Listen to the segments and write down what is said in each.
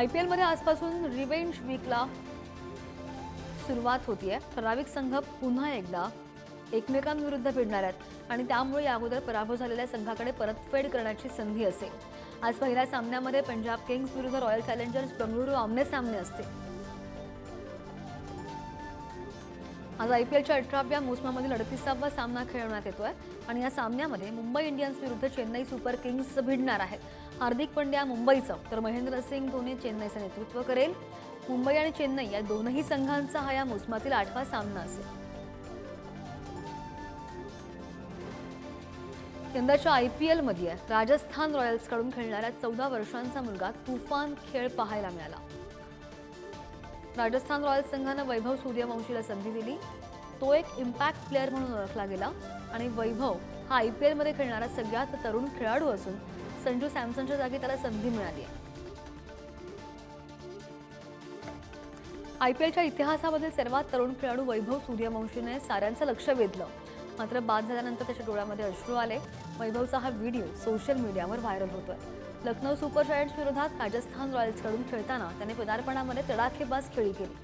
IPL मध्ये आजपासून revenge वीकला सुरुवात होतीये। ठराविक संघ पुन्हा एकदा एकमेकांविरुद्ध भिडणार आहेत आणि त्यामुळे याअगोदर पराभव झालेल्या संघाकडे परतफेड करण्याची संधी असेल। आज पहिल्या सामन्यामध्ये पंजाब किंग्स विरुद्ध रॉयल चॅलेंजर्स बंगळुरू आमने-सामने असतील। आज IPLच्या 18व्या मोसमामधील 38वा सामना खेळवण्यात येतोय आणि या सामन्यामध्ये मुंबई इंडियन्स विरुद्ध चेन्नई सुपर किंग्स भिडणार आहेत। हार्दिक पंड्या मुंबईचं तर महेंद्रसिंग धोनी चेन्नईचं नेतृत्व करेल। मुंबई आणि चेन्नई या दोनही संघांचा हा या मोसमातील 8वा सामना असेल। यंदाच्या IPL मध्ये राजस्थान रॉयल्सकडून खेळणाऱ्या 14 वर्षांचा मुलगा तुफान खेळ पाहायला मिळाला। राजस्थान रॉयल्स संघाने वैभव सूर्यवंशीला संधी दिली। तो एक इम्पॅक्ट प्लेयर म्हणून ओळखला गेला आणि वैभव हा IPL मध्ये खेळणारा सगळ्यात तरुण खेळाडू असून संजू सॅमसनच्या जागी त्याला संधी मिळाली आहे। IPLच्या इतिहासामधील सर्वात तरुण खेळाडू वैभव सूर्यवंशीने साऱ्यांचं लक्ष वेधलं। मात्र बाद झाल्यानंतर त्याच्या डोळ्यामध्ये अश्रू आले। वैभवचा हा व्हिडिओ सोशल मीडियावर व्हायरल होतोय। लखनौ सुपर जायंट्स विरोधात राजस्थान रॉयल्सकडून खेळताना त्याने पदार्पणामध्ये तडाखेबाज खेळी केली।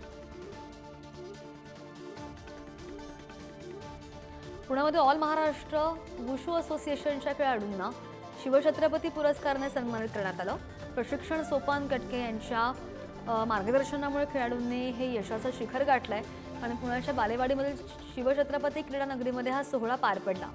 पुण्यामध्ये ऑल महाराष्ट्र वुशू असोसिएशनच्या खेळाडूंना शिवछत्रपती पुरस्काराने सन्मानित करण्यात आलं। प्रशिक्षण सोपान कटके यांच्या मार्गदर्शनामुळे खेळाडूंनी हे यशाचं शिखर गाठलंय आणि पुण्याच्या बालेवाडीमधील शिवछत्रपती क्रीडा नगरीमध्ये हा सोहळा पार पडला।